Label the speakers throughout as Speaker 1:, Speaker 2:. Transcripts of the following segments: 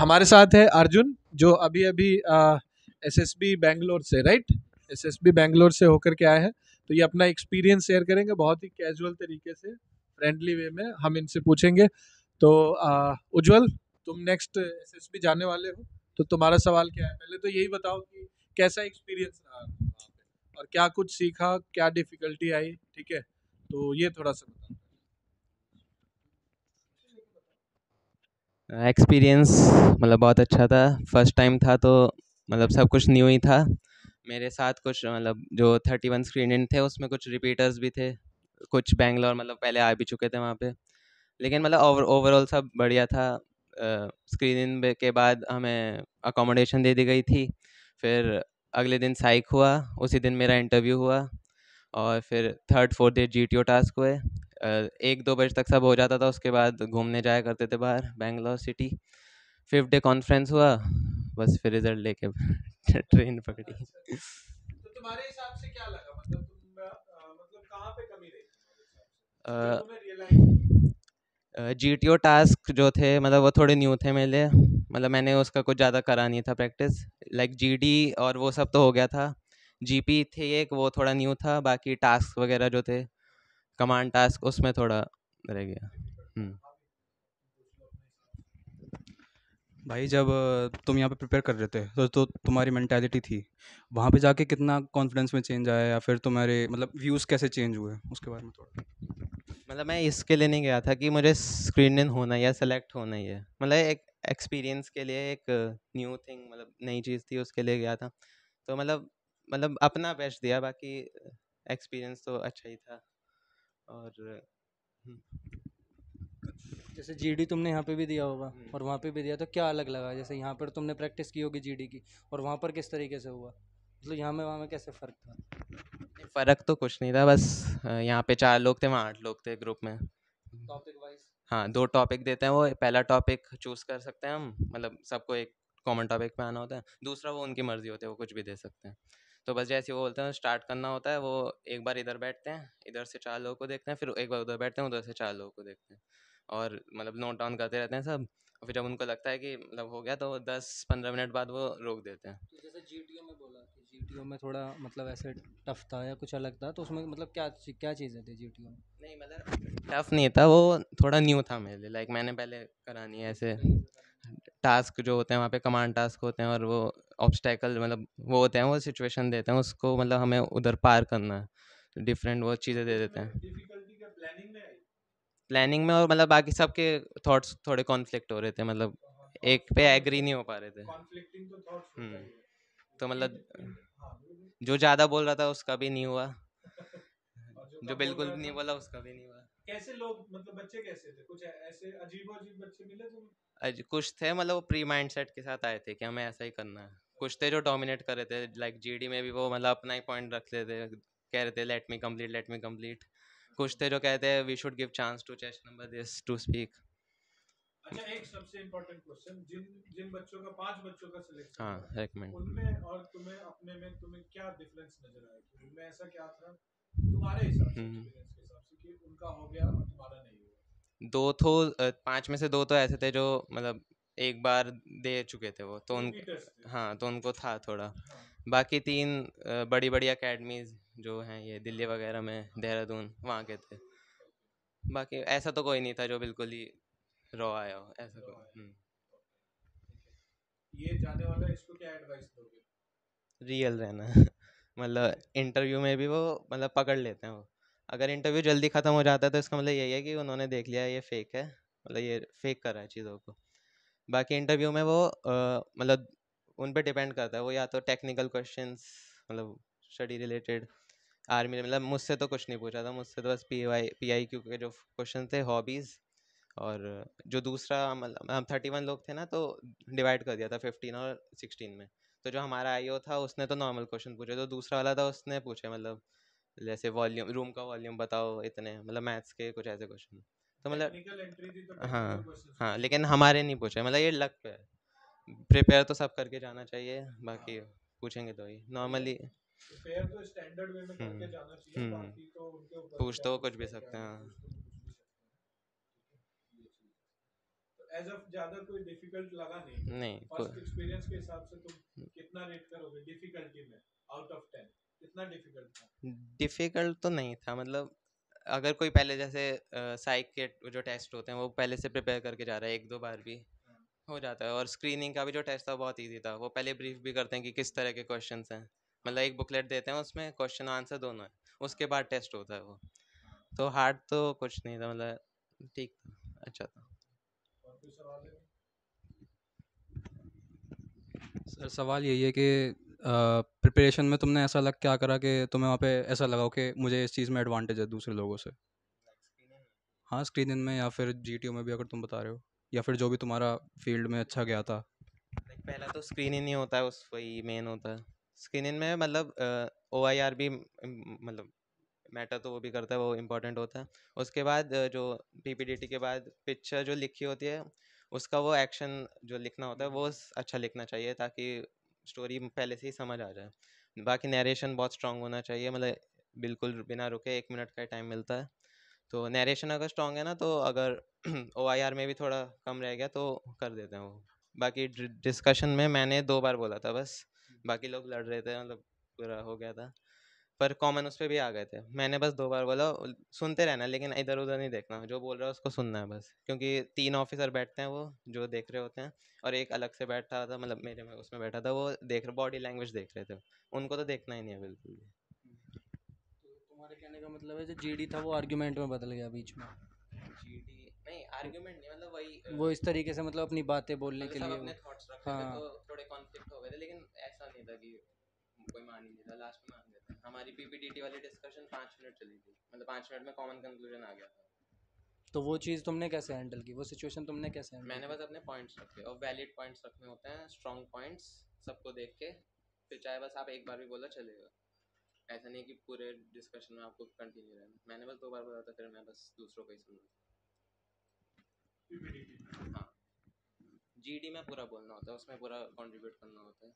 Speaker 1: हमारे साथ है अर्जुन, जो अभी अभी एसएसबी बैंगलोर से, राइट, एसएसबी बैंगलोर से होकर के आए हैं। तो ये अपना एक्सपीरियंस शेयर करेंगे बहुत ही कैजुअल तरीके से, फ्रेंडली वे में हम इनसे पूछेंगे। तो उज्जवल, तुम नेक्स्ट एसएसबी जाने वाले हो, तो तुम्हारा सवाल क्या है? पहले तो यही बताओ कि कैसा एक्सपीरियंस रहा वहाँ पे, और क्या कुछ सीखा, क्या डिफिकल्टी आई, ठीक है? तो ये थोड़ा सा बताओ।
Speaker 2: एक्सपीरियंस मतलब बहुत अच्छा था। फर्स्ट टाइम था तो मतलब सब कुछ न्यू ही था। मेरे साथ कुछ मतलब जो 31 स्क्रीन इन थे उसमें कुछ रिपीटर्स भी थे, कुछ बैंगलोर मतलब पहले आ भी चुके थे वहाँ पे। लेकिन मतलब ओवरऑल सब बढ़िया था। स्क्रीन इन के बाद हमें अकोमोडेशन दे दी गई थी। फिर अगले दिन साइक हुआ, उसी दिन मेरा इंटरव्यू हुआ, और फिर third fourth day GTO task हुए। 1-2 बजे तक सब हो जाता था, उसके बाद घूमने जाया करते थे बाहर Bangalore city. Fifth day conference हुआ, बस फिर रिजल्ट लेके ट्रेन पकड़ी।
Speaker 1: तो तुम्हारे हिसाब से क्या लगा, मतलब तुम मतलब कहाँ पे कमी रही तुम्हारे हिसाब से, जो तुम्हें रियलाइज हुआ?
Speaker 2: जीटीओ टास्क जो थे मतलब वो थोड़े न्यू थे मेरे लिए। मतलब मैंने उसका कुछ ज़्यादा करा नहीं था प्रैक्टिस। लाइक जीडी और वो सब तो हो गया था। जीपी थे एक, वो थोड़ा न्यू था। बाकी टास्क वगैरह जो थे, कमांड टास्क, उसमें थोड़ा रह गया।
Speaker 3: भाई जब तुम यहाँ पे प्रिपेयर कर रहे थे तो तुम्हारी मेंटालिटी थी, वहाँ पे जाके कितना कॉन्फिडेंस में चेंज आया, या फिर तुम्हारे मतलब व्यूज़ कैसे चेंज हुए उसके बारे में थोड़ा।
Speaker 2: मतलब मैं इसके लिए नहीं गया था कि मुझे स्क्रीन इन होना ही है, सेलेक्ट होना ही है। मतलब एक एक्सपीरियंस के लिए, एक न्यू थिंग, मतलब नई चीज़ थी, उसके लिए गया था। तो मतलब अपना बेस्ट दिया, बाकी एक्सपीरियंस तो अच्छा ही था। और
Speaker 4: जैसे जीडी तुमने यहाँ पे भी दिया होगा और वहाँ पे भी दिया, तो क्या अलग लगा? जैसे यहाँ पर तुमने प्रैक्टिस की होगी जीडी की, और वहाँ पर किस तरीके से हुआ? मतलब यहाँ में वहाँ में कैसे फ़र्क था?
Speaker 2: फ़र्क तो कुछ नहीं था, बस यहाँ पे 4 लोग थे, वहाँ 8 लोग थे ग्रुप में।
Speaker 4: Topic wise?
Speaker 2: हाँ, 2 टॉपिक देते हैं वो। पहला टॉपिक चूज़ कर सकते हैं हम, मतलब सबको एक कॉमन टॉपिक पे आना होता है। दूसरा वो उनकी मर्ज़ी होती है, वो कुछ भी दे सकते हैं। तो बस जैसे वो बोलते हैं स्टार्ट करना होता है, वो एक बार इधर बैठते हैं, इधर से 4 लोगों को देखते हैं, फिर एक बार उधर बैठते हैं, उधर से 4 लोगों को देखते हैं, और मतलब नोट डाउन करते रहते हैं सब। और फिर जब उनको लगता है कि मतलब हो गया, तो 10-15 मिनट बाद वो रोक देते हैं।
Speaker 4: तो जैसे जीटीओ में बोला कि जीटीओ में थोड़ा मतलब ऐसे टफ था या कुछ अलग था, तो उसमें मतलब क्या क्या चीज़ें थी जीटीओ में?
Speaker 2: नहीं मतलब टफ नहीं था वो, थोड़ा न्यू था मेरे लिए। लाइक मैंने पहले करा नहीं है ऐसे। टास्क जो होते हैं वहाँ पे कमांड टास्क होते हैं, और वो ऑब्स्टेकल मतलब वो होते हैं, वो सिचुएशन देते हैं उसको, मतलब हमें उधर पार करना है। डिफरेंट वो चीज़ें दे देते हैं
Speaker 1: डिफिकल्टी क्या प्लानिंग में आई?
Speaker 2: प्लानिंग में, और मतलब बाकी सबके थॉट्स थोड़े कॉन्फ्लिक्ट हो रहे थे, मतलब एक पे एग्री नहीं हो पा रहे थे।
Speaker 1: कॉन्फ्लिक्टिंग तो थॉट्स होता ही है।
Speaker 2: तो मतलब
Speaker 1: हाँ, बोलो।
Speaker 2: जो ज़्यादा बोल रहा था उसका भी नहीं हुआ,
Speaker 1: और जो
Speaker 2: जो
Speaker 1: कम बोल
Speaker 2: बिल्कुल
Speaker 1: रहा
Speaker 2: भी नहीं
Speaker 1: था?
Speaker 2: बोला उसका भी नहीं हुआ।
Speaker 1: कैसे लोग, मतलब बच्चे कैसे थे? कुछ ऐसे अजीबो अजीब बच्चे मिले तुम्हें?
Speaker 2: कुछ थे मतलब वो प्री माइंड सेट के साथ आए थे कि हमें ऐसा ही करना है। कुछ थे जो डोमिनेट कर रहे थे, लाइक जीडी में भी वो मतलब अपना ही पॉइंट रख लेते, कह रहे थे let me complete, let me complete. कुछ थे जो कहते हैं we should give chance to chest number this to speak.
Speaker 1: अच्छा, एक सबसे इम्पोर्टेंट क्वेश्चन, जिन जिन बच्चों का 5 बच्चों का सिलेक्शन
Speaker 2: हाँ,
Speaker 1: हुआ,
Speaker 2: रेकमेंड।
Speaker 1: उनमें और तुम्हें अपने में तुम्हें क्या डिफरेंस नजर आया कि उनमें ऐसा क्या था तुम्हारे हिसाब से, एक्सपीरियंस के हिसाब से, कि उनका हो गया और तुम्हारा नहीं हुआ?
Speaker 2: दो तो 5 में से 2 तो ऐसे थे जो मतलब एक बार दे चुके थे वो, तो उन
Speaker 1: रिपीटर्स थे।
Speaker 2: हाँ, तो उनको था थोड़ा।
Speaker 1: हाँ।
Speaker 2: बाकी 3 बड़ी बड़ी अकेडमीज जो हैं ये दिल्ली वगैरह में, देहरादून, वहाँ के थे। बाकी ऐसा तो कोई नहीं था जो बिल्कुल ही रॉ आया हो, ऐसा कोई।
Speaker 1: ये जाने वाला है, इसको क्या एडवाइस दोगे?
Speaker 2: रियल रहना मतलब इंटरव्यू में भी वो मतलब पकड़ लेते हैं वो। अगर इंटरव्यू जल्दी ख़त्म हो जाता है तो इसका मतलब यही है कि उन्होंने देख लिया ये फेक है, मतलब ये फेक कर रहा है चीज़ों को। बाकी इंटरव्यू में वो मतलब उन पे डिपेंड करता है, वो या तो टेक्निकल क्वेश्चंस, मतलब स्टडी रिलेटेड, आर्मी मतलब मुझसे तो कुछ नहीं पूछा था। मुझसे तो बस PIQ के जो क्वेश्चन थे, हॉबीज़, और जो दूसरा मतलब हम 31 लोग थे ना, तो डिवाइड कर दिया था 15 और 16 में। तो जो हमारा आईओ था उसने तो नॉर्मल क्वेश्चन पूछे, तो दूसरा वाला था उसने पूछे मतलब जैसे वॉल्यूम, रूम का वॉल्यूम बताओ, इतने मतलब मैथ्स के कुछ ऐसे क्वेश्चन। तो मतलब
Speaker 1: टेक्निकल एंट्री थी तो
Speaker 2: हाँ,
Speaker 1: टेक्निकल क्वेश्चंस
Speaker 2: हाँ,
Speaker 1: पूछे
Speaker 2: लेकिन
Speaker 1: होंगे।
Speaker 2: हमारे नहीं पूछे, मतलब ये लक पे है। प्रिपेयर तो सब करके जाना चाहिए, बाकी
Speaker 1: हाँ,
Speaker 2: पूछेंगे तो ही
Speaker 1: बढ़िया।
Speaker 2: नॉर्मली।
Speaker 1: प्रिपेयर तो स्टैंडर्ड वे में करके
Speaker 2: हम्म
Speaker 1: जाना चाहिए,
Speaker 2: हम्म
Speaker 1: बाकी तो उनके ऊपर है,
Speaker 2: पूछ
Speaker 1: क्या
Speaker 2: तो वो कुछ
Speaker 1: पूछते
Speaker 2: भी
Speaker 1: हैं क्या
Speaker 2: सकते हैं,
Speaker 1: नहीं
Speaker 2: हाँ।
Speaker 1: पूछते, वो कुछ भी सकते हैं। ठीक है, ये चीज़। तो एज ऑफ ज्यादा कोई डिफिकल्ट लगा नहीं?
Speaker 2: नहीं
Speaker 1: फर्स्ट एक्सपीरियंस के हिसाब से तुम कितना रेट करोगे डिफिकल्टी में आउट ऑफ 10? कितना डिफिकल्ट था?
Speaker 2: डिफ़िकल्ट तो नहीं था, मतलब अगर कोई पहले जैसे साइक के जो टेस्ट होते हैं वो पहले से प्रिपेयर करके जा रहा है, 1-2 बार भी हो जाता है। और स्क्रीनिंग का भी जो टेस्ट था बहुत ईज़ी था, वो पहले ब्रीफ भी करते हैं कि किस तरह के क्वेश्चंस हैं, मतलब एक बुकलेट देते हैं उसमें क्वेश्चन आंसर दोनों है, उसके बाद टेस्ट होता है वो। तो हार्ड तो कुछ नहीं था, मतलब ठीक था, अच्छा था।
Speaker 1: और कोई सवाल है?
Speaker 3: सर सवाल यही है कि प्रिपरेशन में तुमने ऐसा लग क्या करा कि तुम्हें वहाँ पे ऐसा लगा कि मुझे इस चीज़ में एडवांटेज है दूसरे लोगों से? हाँ, स्क्रीनिंग में या फिर जीटीओ में भी अगर तुम बता रहे हो, या फिर जो भी तुम्हारा फील्ड में अच्छा गया था।
Speaker 2: पहला तो स्क्रीनिंग नहीं होता है, उस वही मेन होता है स्क्रीनिंग में, मतलब OIR भी मतलब मैटर तो वो भी करता है, वो इम्पोर्टेंट होता है। उसके बाद जो PPDT के बाद पिक्चर जो लिखी होती है उसका वो एक्शन जो लिखना होता है वो अच्छा लिखना चाहिए, ताकि स्टोरी पहले से ही समझ आ जाए। बाकी नरेशन बहुत स्ट्रांग होना चाहिए, मतलब बिल्कुल बिना रुके 1 मिनट का टाइम मिलता है, तो नरेशन अगर स्ट्रांग है ना, तो अगर OIR में भी थोड़ा कम रह गया तो कर देते हैं वो। बाकी डिस्कशन में मैंने 2 बार बोला था बस, बाकी लोग लड़ रहे थे, मतलब पूरा हो गया था, पर कॉमन उस पे भी आ गए थे। मैंने बस 2 बार बोला, सुनते रहना लेकिन इधर उधर नहीं देखना, जो बोल रहा है उसको सुनना है बस, क्योंकि 3 ऑफिसर बैठते हैं वो जो देख रहे होते हैं, और एक अलग से बैठा था, मतलब मेरे में उसमें बैठा था, वो देख रहे, बॉडी लैंग्वेज देख रहे थे, उनको तो देखना ही नहीं है बिल्कुल भी।
Speaker 4: तो तुम्हारे कहने का मतलब है जो जीडी था वो आर्ग्यूमेंट में बदल गया बीच में?
Speaker 2: GD नहीं, आर्ग्यूमेंट नहीं, मतलब वही
Speaker 4: वो इस तरीके से मतलब अपनी बातें बोलने
Speaker 2: मतलब
Speaker 4: के
Speaker 2: सब
Speaker 4: लिए
Speaker 2: अपने
Speaker 4: वो।
Speaker 2: थॉट्स रख रहे थे,
Speaker 4: हाँ।
Speaker 2: तो थोड़े कॉन्फ्लिक्ट हो गए थे, लेकिन ऐसा नहीं था कि कोई मान ही नहीं था, लास्ट में मान गए थे। हमारी PPDT वाली डिस्कशन 5 मिनट चली थी, मतलब 5 मिनट में कॉमन कंक्लूजन आ गया था।
Speaker 4: तो वो चीज़ तुमने कैसे हैंडल की, वो सिचुएशन तुमने कैसे हैंडल
Speaker 2: मैंने
Speaker 4: की?
Speaker 2: बस अपने पॉइंट्स रखे, और वैलिड पॉइंट्स रखने होते हैं, स्ट्रॉन्ग पॉइंट्स, सबको देख के, फिर चाहे बस आप एक बार भी बोला चलेगा, ऐसा नहीं कि पूरे डिस्कशन में आपको कंटिन्यू रहना। मैंने बस 2 बार बोला था, फिर मैं बस दूसरों को ही सुन रहा था। हाँ, GD में पूरा बोलना होता है, उसमें पूरा कंट्रीब्यूट करना होता है,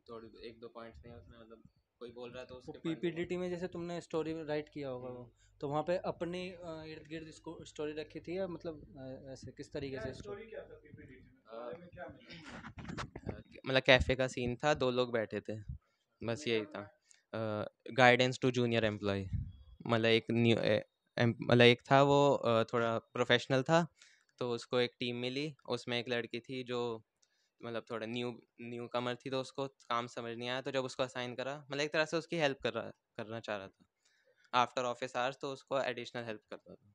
Speaker 2: थोड़ी 1-2 पॉइंट्स नहीं है उसमें, मतलब कोई बोल रहा है तो
Speaker 4: वो
Speaker 2: उसके पॉइंट को
Speaker 4: पीपीडीटी में जैसे तुमने स्टोरी राइट किया होगा वो, तो वहाँ पे अपने इर्द गिर्द इसको स्टोरी रखी थी, या मतलब ऐसे किस तरीके से
Speaker 1: स्टोरी क्या था पीपीटी में, तुम्हारे में क्या मिला?
Speaker 2: मतलब कैफ़े का सीन था, 2 लोग बैठे थे, बस यही था। गाइडेंस टू जूनियर एम्प्लॉय, मतलब एक न्यू मतलब एक था वो थोड़ा प्रोफेशनल था, तो उसको एक टीम मिली, उसमें एक लड़की थी जो मतलब थोड़ा न्यू कमर थी, तो उसको काम समझ नहीं आया, तो जब उसको असाइन करा, मतलब एक तरह से उसकी हेल्प करना चाह रहा था आफ्टर ऑफिस आवर्स, तो उसको एडिशनल हेल्प करता था।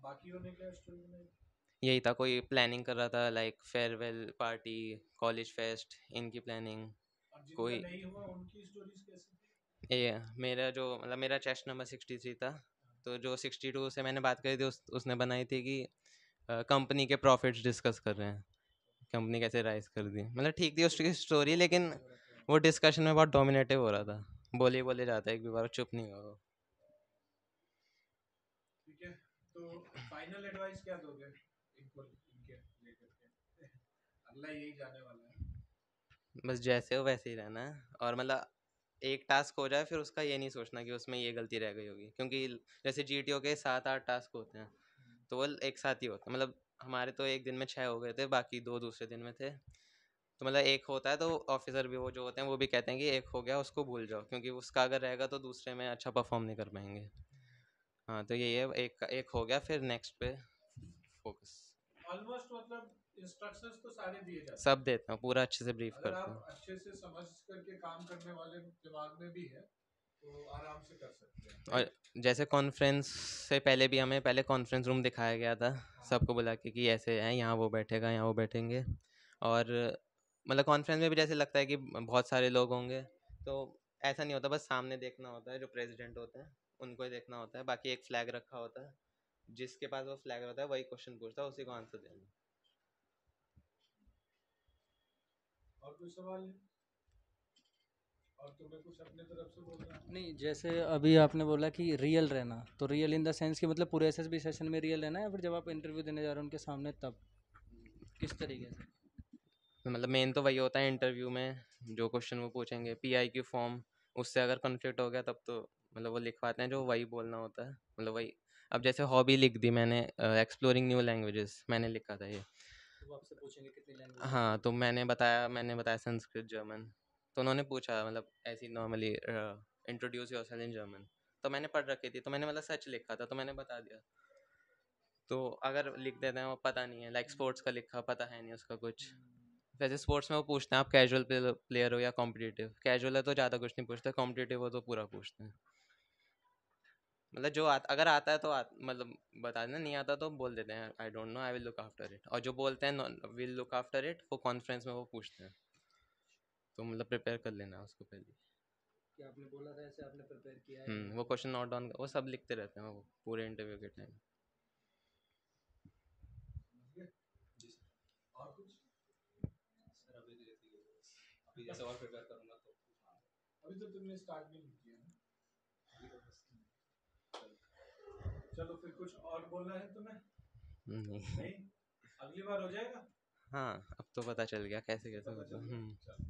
Speaker 1: बाकियों ने क्या स्टोरी बनाई?
Speaker 2: यही था, कोई प्लानिंग कर रहा था, like farewell party, college fest, इनकी प्लानिंग।
Speaker 1: और जिनका
Speaker 2: कोई
Speaker 1: नहीं हुआ उनकी स्टोरीज कैसी थी?
Speaker 2: ये मेरा जो मतलब मेरा चेस्ट नंबर 63 था, तो जो 62 से मैंने बात करी थी उसने बनाई थी कि कंपनी के प्रॉफिट्स डिस्कस कर रहे हैं, कंपनी कैसे राइज कर दी, मतलब ठीक थी उसकी स्टोरी, लेकिन वो डिस्कशन में बहुत डोमिनेटिव हो रहा था, बोले बोले जाता है, एक भी बार चुप नहीं हुआ वो।
Speaker 1: ठीक है, तो फाइनल एडवाइस क्या दोगे इनको, इनके लेकर के? अगला यही जाने वाला है।
Speaker 2: बस जैसे हो वैसे ही रहना है, और मतलब एक टास्क हो जाए फिर उसका ये नहीं सोचना कि उसमें ये गलती रह गई होगी, क्योंकि जैसे GTO के 7-8 टास्क होते हैं, तो वो एक साथ ही होता है, मतलब हमारे तो एक दिन में 6 हो गए थे, बाकी 2 दूसरे दिन में थे, तो मतलब एक होता है, तो ऑफिसर भी वो जो होते हैं वो भी कहते हैं कि एक हो गया उसको भूल जाओ, क्योंकि उसका अगर रहेगा तो दूसरे में अच्छा परफॉर्म नहीं कर पाएंगे। हाँ, तो यही है, एक हो गया, फिर नेक्स्ट पे फोकस।
Speaker 1: ऑलमोस्ट मतलब इंस्ट्रक्शंस तो सारे दिए जाते
Speaker 2: सब
Speaker 1: हैं,
Speaker 2: देते हैं, पूरा अच्छे से ब्रीफ
Speaker 1: अगर
Speaker 2: करते
Speaker 1: आप
Speaker 2: हैं।
Speaker 1: अच्छे से समझ करके काम करने वाले दिमाग में भी है तो आराम से कर सकते हैं,
Speaker 2: और
Speaker 1: राइट?
Speaker 2: जैसे कॉन्फ्रेंस से पहले भी हमें पहले कॉन्फ्रेंस रूम दिखाया गया था, सबको बुला के कि ऐसे है, यहाँ वो बैठेगा, यहाँ वो बैठेंगे, और मतलब कॉन्फ्रेंस में भी जैसे लगता है कि बहुत सारे लोग होंगे, तो ऐसा नहीं होता, बस सामने देखना होता है, जो प्रेसिडेंट होते हैं उनको ही देखना होता है, बाकी एक फ्लैग रखा होता है, जिसके पास वो फ्लैग रहता है वही क्वेश्चन पूछता है, उसी को आंसर देना।
Speaker 1: और कोई सवाल है? और तुम्हें कुछ अपने तरफ से बोलना है?
Speaker 4: नहीं, जैसे अभी आपने बोला कि रियल रहना, तो रियल इन द सेंस कि मतलब पूरे एसएसबी सेशन में रियल रहना, या फिर जब आप इंटरव्यू देने जा रहे हो उनके सामने तब किस तरीके से?
Speaker 2: तो मतलब मेन तो वही होता है इंटरव्यू में, जो क्वेश्चन वो पूछेंगे PIQ फॉर्म, उससे अगर कॉन्फ्लिक्ट हो गया तब तो मतलब वो लिखवाते हैं, जो वही बोलना होता है, मतलब वही अब जैसे हॉबी लिख दी मैंने, एक्सप्लोरिंग न्यू लैंग्वेजेस मैंने लिखा था ये।
Speaker 4: तो वो आपसे पूछेंगे कितनी लैंग्वेज
Speaker 2: हाँ, तो मैंने बताया संस्कृत, जर्मन। तो उन्होंने पूछा मतलब ऐसे ही normally, introduce yourself in German. तो मैंने पढ़ रखी थी, तो मैंने मतलब सच लिखा था, तो मैंने बता दिया। तो अगर लिख देते हैं वो पता नहीं है, लाइक स्पोर्ट्स का लिखा, पता है नहीं उसका कुछ। वैसे स्पोर्ट्स में वो पूछते हैं आप कैजुअल प्लेयर हो या कॉम्पिटिटिव। कैजुअल है तो ज़्यादा कुछ नहीं पूछते, कॉम्पिटिटिव हो तो पूरा पूछते हैं। मतलब अगर आता है तो मतलब बता देना, नहीं आता तो बोल देते हैं I don't know, I will look after it. और जो बोलते हैं विल लुक आफ्टर इट, वो कॉन्फ्रेंस में वो पूछते हैं। तो मतलब प्रिपेयर कर लेना उसको पहले।
Speaker 4: कि आपने बोला था ऐसे आपने प्रिपेयर किया है या नहीं
Speaker 2: वो
Speaker 4: किया?
Speaker 2: क्वेश्चन नोट डाउन, वो सब लिखते रहते हैं वो पूरे इंटरव्यू के टाइम।
Speaker 1: और कुछ
Speaker 3: सर अभी धीरे धीरे अभी जैसे और प्रिपेयर करूँगा तो
Speaker 1: अभी तो तुमने स्टार्ट भी नहीं किया ना। चलो फिर कुछ और बोलना है तुम्हें?
Speaker 2: नहीं।
Speaker 1: नहीं, अगली बार हो जाएगा।
Speaker 2: हाँ, अब तो पता चल गया कैसे कैसे होता है।